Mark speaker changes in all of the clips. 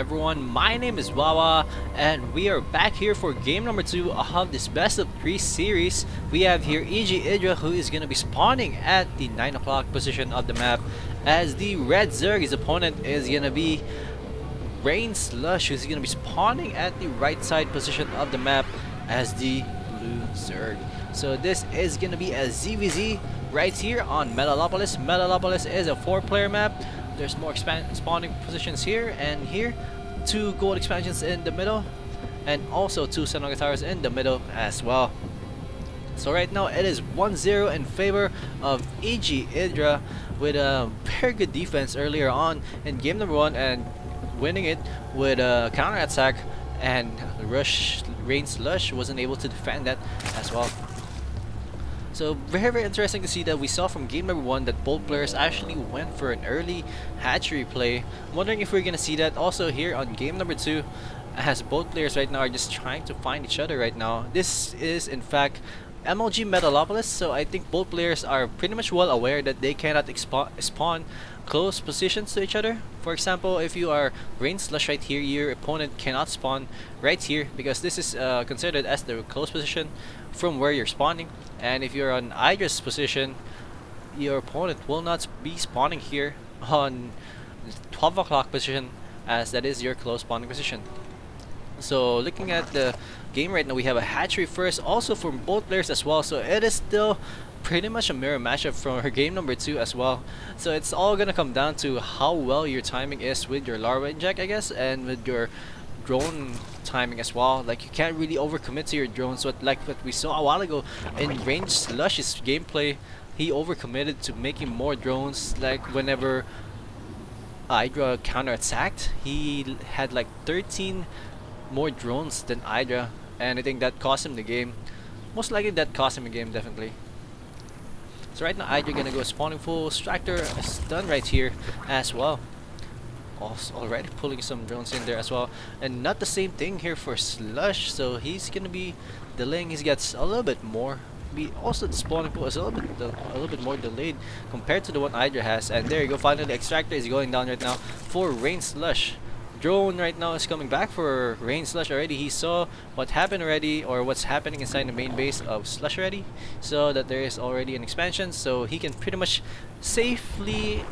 Speaker 1: everyone, my name is Wawa and we are back here for game number 2 of this best of 3 series. We have here IdrA who is going to be spawning at the 9 o'clock position of the map, as the red Zerg, his opponent, is going to be Slush, who's going to be spawning at the right side position of the map as the blue Zerg. So this is going to be a ZVZ right here on Metalopolis. Metalopolis is a 4-player map. There's more spawning positions here and here, 2 gold expansions in the middle, and also 2 Sentinel towers in the middle as well. So right now it is 1-0 in favor of IdrA, with a very good defense earlier on in game number 1 and winning it with a counter attack, and Slush wasn't able to defend that as well. So very interesting to see that we saw from game number 1 that both players actually went for an early hatchery play. I'm wondering if we're gonna see that also here on game number 2, as both players right now are just trying to find each other right now. This is in fact MLG Metalopolis, so I think both players are pretty much well aware that they cannot spawn close positions to each other. For example, if you are Slush right here, your opponent cannot spawn right here because this is considered as the close position from where you're spawning. And if you're on IdrA's position, your opponent will not be spawning here on 12 o'clock position, as that is your close spawning position. So looking at the game right now, we have a hatchery first also from both players as well, so it is still pretty much a mirror matchup from her game number 2 as well. So it's all gonna come down to how well your timing is with your larva inject, I guess, and with your drone timing as well. Like, you can't really overcommit to your drones, like what we saw a while ago in Slush's gameplay. He overcommitted to making more drones. Like whenever IdrA counter-attacked, he had like 13 more drones than IdrA, and I think that cost him the game. Most likely that cost him a game, definitely. So right now IdrA gonna go spawning full. Extractor is done right here as well. Also already pulling some drones in there as well, and not the same thing here for Slush, so he's gonna be delaying. He gets a little bit more. Also the spawning pool is a little bit more delayed compared to the one IdrA has. And there you go, finally the extractor is going down right now for Slush. Drone right now is coming back for Slush already. He saw what happened already, or what's happening inside the main base of Slush already, so that there is already an expansion, so he can pretty much safely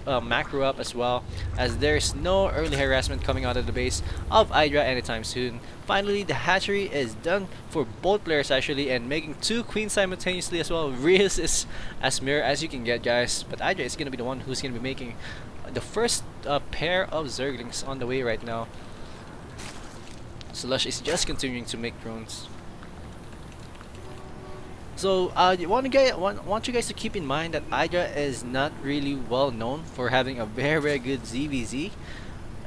Speaker 1: macro up as well, as there's no early harassment coming out of the base of IdrA anytime soon. Finally, the hatchery is done for both players actually, and making 2 queens simultaneously as well. Real is as mirror as you can get, guys, but IdrA is going to be the one who's going to be making the first pair of Zerglings on the way right now. Slush is just continuing to make drones. So I want you guys to keep in mind that IdrA is not really well known for having a very good ZVZ,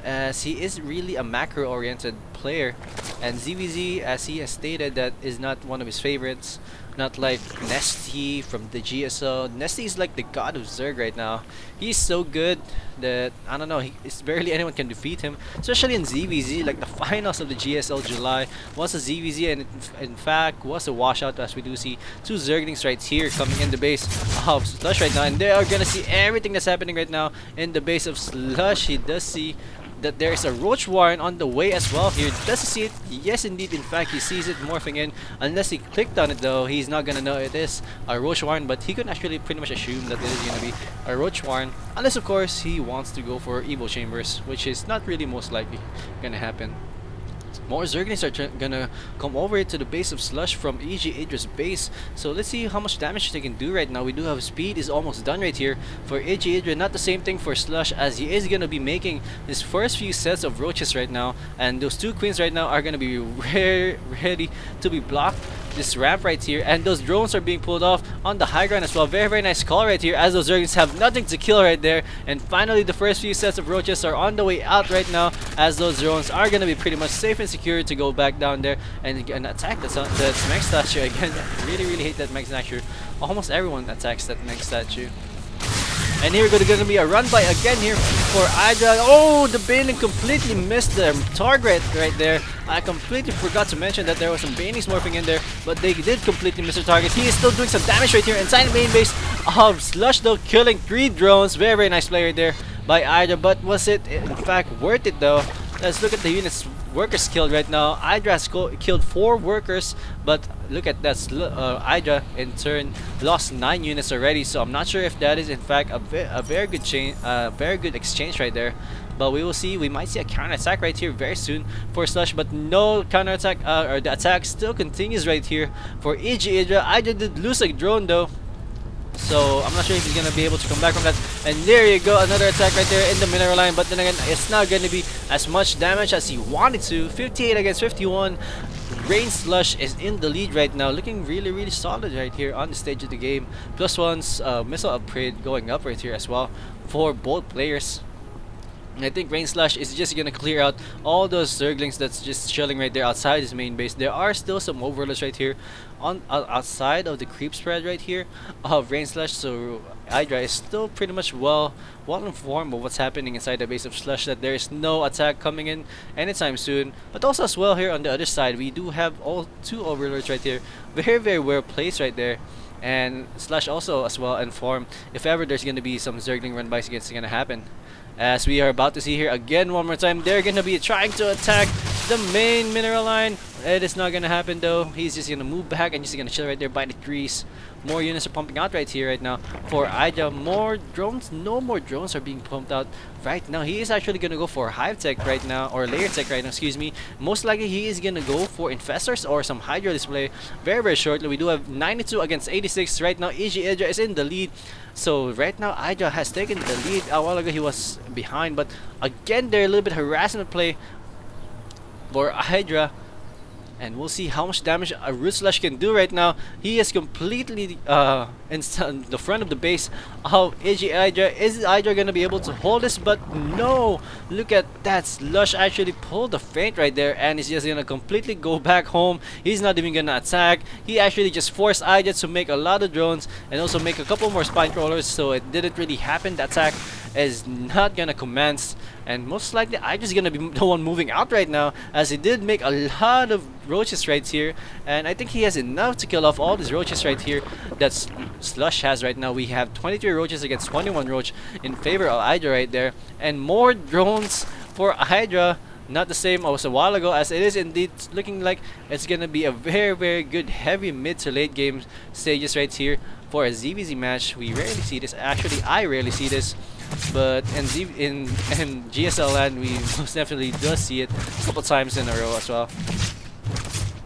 Speaker 1: as he is really a macro oriented player, and ZVZ, as he has stated, that is not one of his favorites. Not like Nesty from the GSL. Nesty is like the god of Zerg right now. He's so good that, I don't know, it's barely anyone can defeat him, especially in ZVZ. Like the finals of the GSL July was a ZVZ, and in fact was a washout, as we do see 2 Zerglings right here coming in the base of Slush right now, and they are gonna see everything that's happening right now in the base of Slush. He does see that there is a Roach Warren on the way as well here. Does he see it? Yes, indeed. In fact, he sees it morphing in. Unless he clicked on it, though, he's not gonna know it is a Roach Warren, but he can actually pretty much assume that it is gonna be a Roach Warren, unless of course he wants to go for Evo Chambers, which is not really most likely gonna happen. More Zerglings are gonna come over to the base of Slush from IdrA's base. So let's see how much damage they can do right now. We do have speed is almost done right here for IdrA. Not the same thing for Slush, as he is gonna be making his first few sets of roaches right now, and those 2 queens right now are gonna be ready to be blocked. This ramp right here, and those drones are being pulled off on the high ground as well. Very nice call right here, as those Zerglings have nothing to kill right there. And finally the first few sets of roaches are on the way out right now, as those drones are gonna be pretty much safe and secure to go back down there and attack that mech statue again. I really hate that mech statue. Almost everyone attacks that mech statue. And here gonna be a run by again here for IdrA. Oh, the Baneling completely missed the target right there. I completely forgot to mention that there was some Banelings morphing in there, but they did completely miss the target. He is still doing some damage right here inside the main base of Slush, though, killing 3 drones. Very nice play right there by IdrA, but was it in fact worth it though? Let's look at the units workers killed right now. IdrA has killed 4 workers, but look at that. IdrA in turn lost 9 units already. So I'm not sure if that is in fact a very good exchange right there. But we will see. We might see a counter attack right here very soon for Slush, but no counter attack, or the attack still continues right here for IdrA. IdrA did lose a drone though, so I'm not sure if he's gonna be able to come back from that. And there you go, another attack right there in the mineral line. But then again, it's not gonna be as much damage as he wanted to. 58 against 51. Rain Slush is in the lead right now, looking really solid right here on the stage of the game. +1's missile upgrade going up right here as well for both players. And I think Rain Slush is just gonna clear out all those Zerglings that's just chilling right there outside his main base. There are still some overlords right here on outside of the creep spread right here of Rain Slush, so IdrA is still pretty much well informed of what's happening inside the base of Slush, that there is no attack coming in anytime soon. But also as well here on the other side, we do have all 2 overlords right here, very well placed right there. And Slush also as well informed if ever there's gonna be some Zergling run bys against gonna happen. As we are about to see here again one more time, they're gonna be trying to attack the main mineral line. It is not gonna happen though. He's just gonna move back and just gonna chill right there by the trees. More units are pumping out right here right now for IdrA. More drones, no more drones are being pumped out right now. He is actually gonna go for hive tech right now, or layer tech right now, excuse me. Most likely he is gonna go for infestors or some hydro display very shortly. We do have 92 against 86 right now. IdrA is in the lead. So right now IdrA has taken the lead. A while ago he was behind, but again they're a little bit harassment play for IdrA. And we'll see how much damage a Root Slush can do right now. He is completely in the front of the base of IdrA. Is IdrA gonna be able to hold this? But no! Look at that. Slush actually pulled the feint right there, and he's just gonna completely go back home. He's not even gonna attack. He actually just forced IdrA to make a lot of drones and also make a couple more spine crawlers, so it didn't really happen. The attack is not gonna commence, and most likely IdrA's gonna be the one moving out right now, as he did make a lot of roaches right here, and I think he has enough to kill off all these roaches right here that Slush has right now. We have 23 roaches against 21 roach in favor of IdrA right there, and more drones for IdrA. Not the same as a while ago, as it is indeed looking like it's gonna be a very good heavy mid to late game stages right here for a ZVZ match. We rarely see this. Actually, I rarely see this, but in GSL land we most definitely does see it a couple times in a row as well.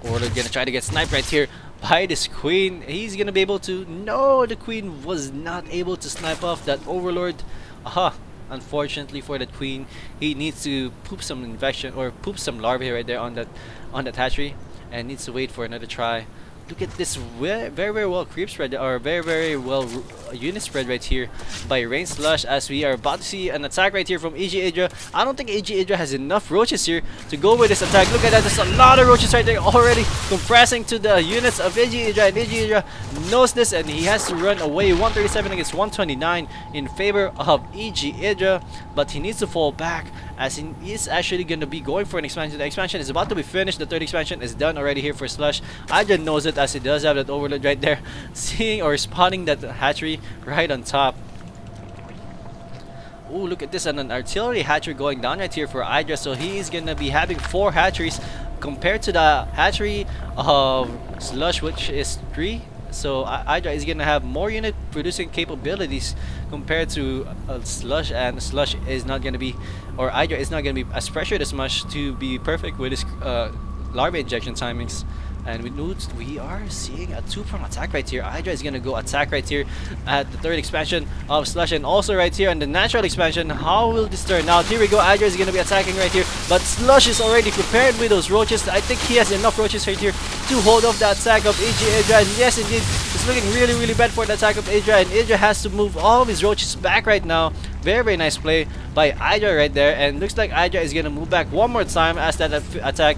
Speaker 1: Or they're gonna try to get sniped right here by this queen. He's gonna be able to. No, the queen was not able to snipe off that overlord. Aha. Unfortunately for that queen, he needs to poop some infection or poop some larvae right there on that hatchery, and needs to wait for another try. Look at this very well creep spread, or very well unit spread right here by Rain Slush, as we are about to see an attack right here from IdrA. I don't think IdrA has enough roaches here to go with this attack. Look at that, there's a lot of roaches right there already compressing to the units of IdrA, and IdrA knows this and he has to run away. 137 against 129 in favor of IdrA, but he needs to fall back, as he is actually going to be going for an expansion. The expansion is about to be finished. The 3rd expansion is done already here for Slush. IdrA knows it, as he does have that overload right there, seeing or spotting that hatchery right on top. Oh, look at this, and an artillery hatchery going down right here for IdrA. So he is going to be having 4 hatcheries compared to the hatchery of Slush, which is 3. So IdrA is going to have more unit producing capabilities compared to Slush, and Slush is not going to be, or IdrA is not going to be as pressured as much to be perfect with his larvae injection timings. And we are seeing a 2-prong attack right here. IdrA is gonna go attack right here at the 3rd expansion of Slush, and also right here on the natural expansion. How will this turn out? Here we go. IdrA is gonna be attacking right here, but Slush is already prepared with those roaches. I think he has enough roaches right here to hold off the attack of IdrA. And yes, indeed, it's looking really bad for the attack of IdrA, and IdrA has to move all of his roaches back right now. Very nice play by IdrA right there, and looks like IdrA is gonna move back one more time, as that attack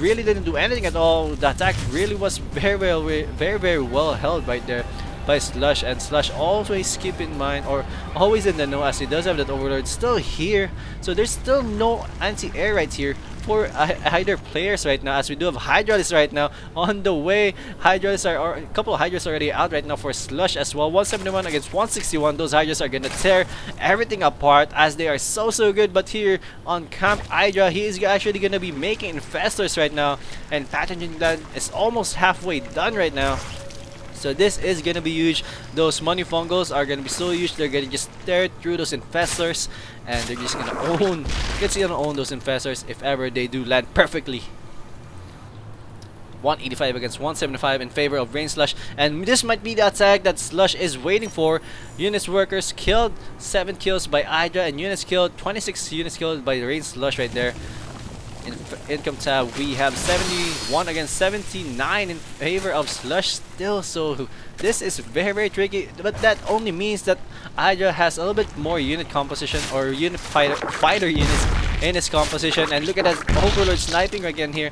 Speaker 1: really didn't do anything at all. The attack really was very well held right there by Slush, and Slush always keep in mind, or always in the know, as he does have that Overlord still here. So there's still no anti-air right here for either players right now, as we do have Hydralis right now on the way. Hydralis are, or a couple of Hydras already out right now for Slush as well. 171 against 161. Those Hydras are gonna tear everything apart, as they are so good. But here on Camp IdrA, he is actually gonna be making infestors right now, and Pathogen Land is almost halfway done right now. So this is gonna be huge. Those money fungals are gonna be so huge. They're gonna just tear through those infestors, and they're just gonna own. Gonna own those infestors if ever they do land perfectly. 185 against 175 in favor of Rain Slush, and this might be the attack that Slush is waiting for. Units workers killed, 7 kills by IdrA, and units killed, 26 units killed by Rain Slush right there. In income tab, we have 71 against 79 in favor of Slush still. So this is very tricky, but that only means that IdrA has a little bit more unit composition, or unit fighter units in its composition. And look at that Overlord sniping again here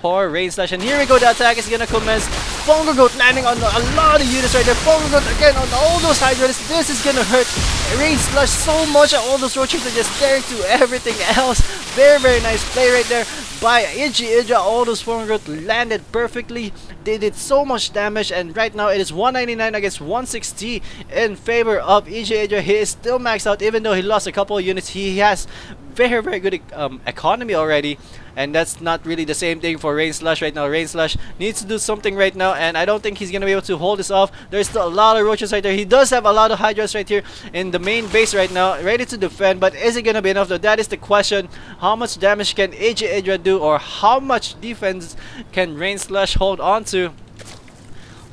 Speaker 1: for Rain Slush, and here we go, the attack is gonna commence. Fungal Growth landing on a lot of units right there. Fungal Growth again on all those Hydras. This is gonna hurt Rain Slush so much. All those roaches are just tearing to everything else. Very nice play right there by IdrA. All those Fungal Growth landed perfectly. They did so much damage, and right now it is 199 against 160 in favor of IdrA. He is still maxed out, even though he lost a couple of units. He has very good economy already, and that's not really the same thing for Rain Slush right now. Rain Slush needs to do something right now, and I don't think he's gonna be able to hold this off. There's still a lot of roaches right there. He does have a lot of Hydras right here in the main base right now, ready to defend, but is it gonna be enough though? That is the question. How much damage can IdrA do, or how much defense can Rain Slush hold on to?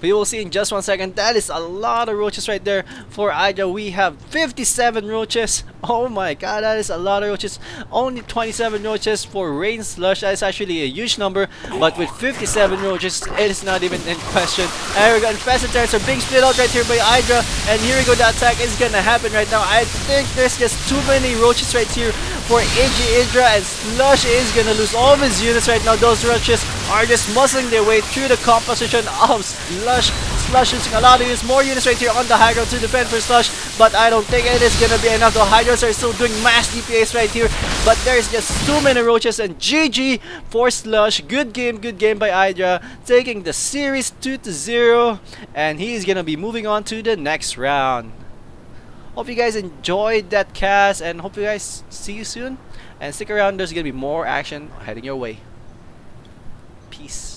Speaker 1: We will see in just 1 second. That is a lot of roaches right there for IdrA. We have 57 roaches. Oh my god, that is a lot of roaches. Only 27 roaches for Rain Slush. That is actually a huge number, but with 57 roaches, it is not even in question. And we got infested turrets are being split out right here by IdrA, and here we go. The attack is gonna happen right now. I think there's just too many roaches right here for IdrA, and Slush is gonna lose all of his units right now. Those roaches are just muscling their way through the composition of Slush. Slush using a lot of more units right here on the high ground to defend for Slush, but I don't think it is gonna be enough. The Hydras are still doing mass DPS right here, but there's just too many roaches, and GG for Slush. Good game by IdrA, taking the series 2-0, and he's gonna be moving on to the next round. Hope you guys enjoyed that cast, and hope you guys see you soon, and stick around. There's gonna be more action heading your way. Peace.